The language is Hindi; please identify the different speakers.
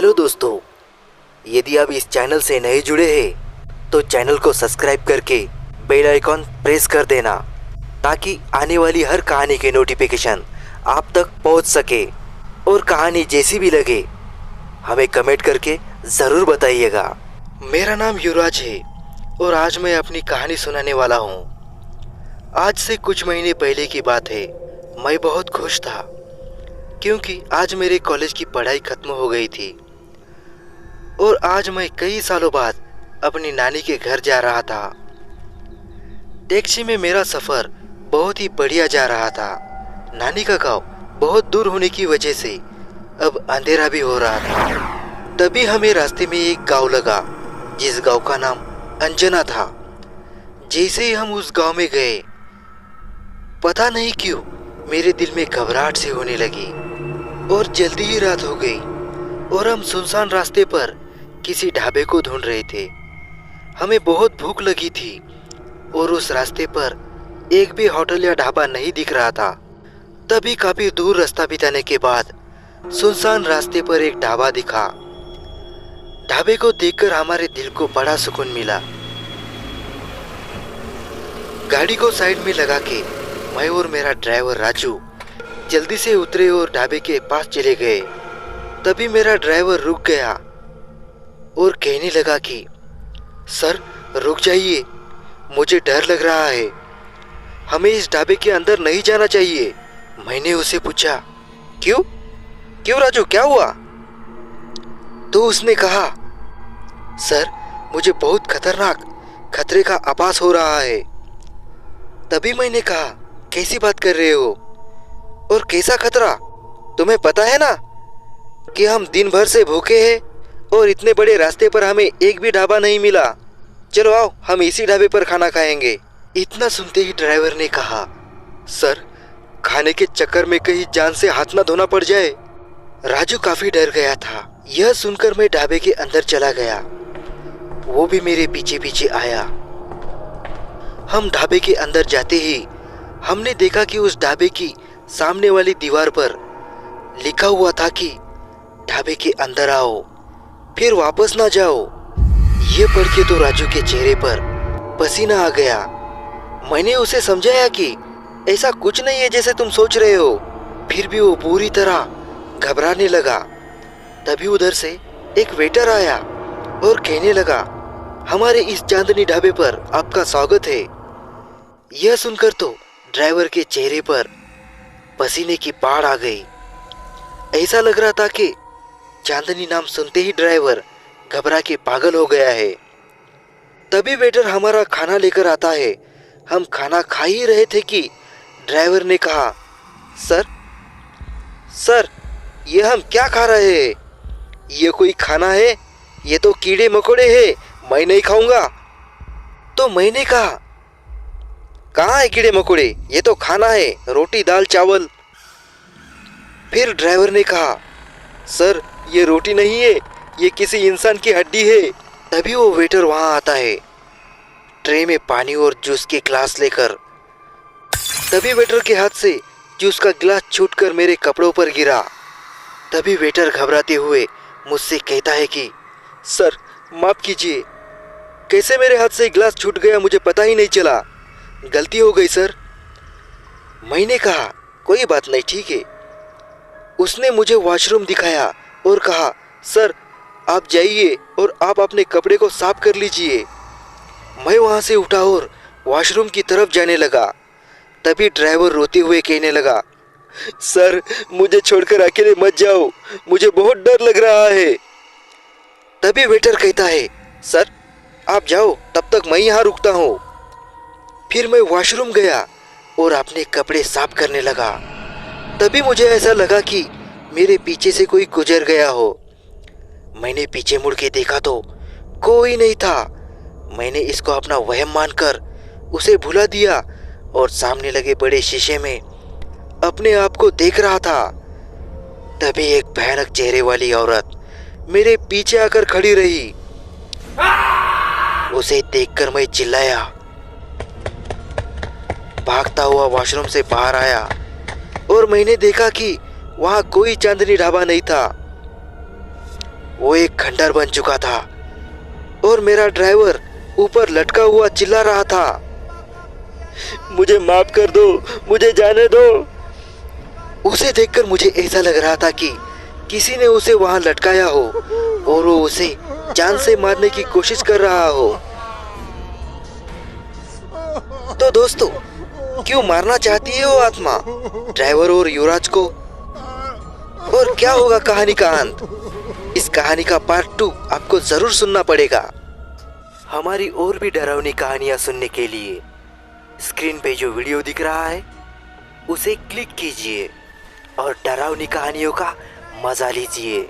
Speaker 1: हेलो दोस्तों, यदि आप इस चैनल से नए जुड़े हैं तो चैनल को सब्सक्राइब करके बेल आइकॉन प्रेस कर देना ताकि आने वाली हर कहानी के नोटिफिकेशन आप तक पहुंच सके। और कहानी जैसी भी लगे हमें कमेंट करके ज़रूर बताइएगा। मेरा नाम युवराज है और आज मैं अपनी कहानी सुनाने वाला हूँ। आज से कुछ महीने पहले की बात है। मैं बहुत खुश था क्योंकि आज मेरे कॉलेज की पढ़ाई खत्म हो गई थी और आज मैं कई सालों बाद अपनी नानी के घर जा रहा था। टैक्सी में मेरा सफ़र बहुत ही बढ़िया जा रहा था। नानी का गांव बहुत दूर होने की वजह से अब अंधेरा भी हो रहा था। तभी हमें रास्ते में एक गांव लगा जिस गांव का नाम अंजना था। जैसे ही हम उस गांव में गए, पता नहीं क्यों मेरे दिल में घबराहट सी होने लगी और जल्दी ही रात हो गई और हम सुनसान रास्ते पर किसी ढाबे को ढूंढ रहे थे। हमें बहुत भूख लगी थी और उस रास्ते पर एक भी होटल या ढाबा नहीं दिख रहा था। तभी काफी दूर रास्ता बिताने के बाद सुनसान रास्ते पर एक ढाबा दिखा। ढाबे को देखकर हमारे दिल को बड़ा सुकून मिला। गाड़ी को साइड में लगा के मैं और मेरा ड्राइवर राजू जल्दी से उतरे और ढाबे के पास चले गए। तभी मेरा ड्राइवर रुक गया और कहने लगा कि सर रुक जाइए, मुझे डर लग रहा है, हमें इस ढाबे के अंदर नहीं जाना चाहिए। मैंने उसे पूछा क्यों क्यों राजू, क्या हुआ? तो उसने कहा सर मुझे बहुत खतरनाक खतरे का आभास हो रहा है। तभी मैंने कहा कैसी बात कर रहे हो और कैसा खतरा? तुम्हें पता है ना कि हम दिन भर से भूखे हैं और इतने बड़े रास्ते पर हमें एक भी ढाबा नहीं मिला। चलो आओ हम इसी ढाबे पर खाना खाएंगे। इतना सुनते ही ड्राइवर ने कहा सर खाने के चक्कर में कहीं जान से हाथ ना धोना पड़ जाए। राजू काफी डर गया था। यह सुनकर मैं ढाबे के अंदर चला गया। वो भी मेरे पीछे पीछे आया। हम ढाबे के अंदर जाते ही हमने देखा कि उस ढाबे की सामने वाली दीवार पर लिखा हुआ था कि ढाबे के अंदर आओ फिर वापस ना जाओ। ये पढ़ के तो राजू के चेहरे पर पसीना आ गया। मैंने उसे समझाया कि ऐसा कुछ नहीं है जैसे तुम सोच रहे हो, फिर भी वो पूरी तरह घबराने लगा। तभी उधर से एक वेटर आया और कहने लगा हमारे इस चांदनी ढाबे पर आपका स्वागत है। यह सुनकर तो ड्राइवर के चेहरे पर पसीने की बाढ़ आ गई। ऐसा लग रहा था कि चांदनी नाम सुनते ही ड्राइवर घबरा के पागल हो गया है। तभी वेटर हमारा खाना लेकर आता है। हम खाना खा ही रहे थे कि ड्राइवर ने कहा सर सर ये हम क्या खा रहे हैं? ये कोई खाना है? ये तो कीड़े मकोड़े हैं, मैं नहीं खाऊंगा। तो मैंने कहा कहाँ है कीड़े मकोड़े, ये तो खाना है, रोटी दाल चावल। फिर ड्राइवर ने कहा सर ये रोटी नहीं है, ये किसी इंसान की हड्डी है। तभी वो वेटर वहां आता है ट्रे में पानी और जूस के ग्लास लेकर। तभी वेटर के हाथ से जूस का गिलास छूटकर मेरे कपड़ों पर गिरा। तभी वेटर घबराते हुए मुझसे कहता है कि सर माफ कीजिए, कैसे मेरे हाथ से गिलास छूट गया मुझे पता ही नहीं चला, गलती हो गई सर। मैंने कहा कोई बात नहीं, ठीक है। उसने मुझे वॉशरूम दिखाया और कहा सर आप जाइए और आप अपने कपड़े को साफ कर लीजिए। मैं वहां से उठा और वॉशरूम की तरफ जाने लगा। तभी ड्राइवर रोते हुए कहने लगा सर मुझे छोड़कर अकेले मत जाओ, मुझे बहुत डर लग रहा है। तभी वेटर कहता है सर आप जाओ, तब तक मैं यहाँ रुकता हूँ। फिर मैं वॉशरूम गया और अपने कपड़े साफ करने लगा। तभी मुझे ऐसा लगा कि मेरे पीछे से कोई गुजर गया हो। मैंने पीछे मुड़ के देखा तो कोई नहीं था। मैंने इसको अपना वहम मानकर उसे भुला दिया और सामने लगे बड़े शीशे में अपने आप को देख रहा था। तभी एक भयानक चेहरे वाली औरत मेरे पीछे आकर खड़ी रही। उसे देखकर मैं चिल्लाया, भागता हुआ वॉशरूम से बाहर आया और मैंने देखा कि वहां कोई चांदनी ढाबा नहीं था। वो एक खंडर बन चुका था और मेरा ड्राइवर ऊपर लटका हुआ चिल्ला रहा था, मुझे माफ कर दो, मुझे जाने दो। उसे देखकर मुझे ऐसा लग रहा था कि किसी ने उसे वहां लटकाया हो और वो उसे जान से मारने की कोशिश कर रहा हो। तो दोस्तों, क्यों मारना चाहती है वो आत्मा ड्राइवर और युवराज को? और क्या होगा कहानी का अंत? इस कहानी का पार्ट 2 आपको जरूर सुनना पड़ेगा। हमारी और भी डरावनी कहानियां सुनने के लिए स्क्रीन पे जो वीडियो दिख रहा है उसे क्लिक कीजिए और डरावनी कहानियों का मजा लीजिए।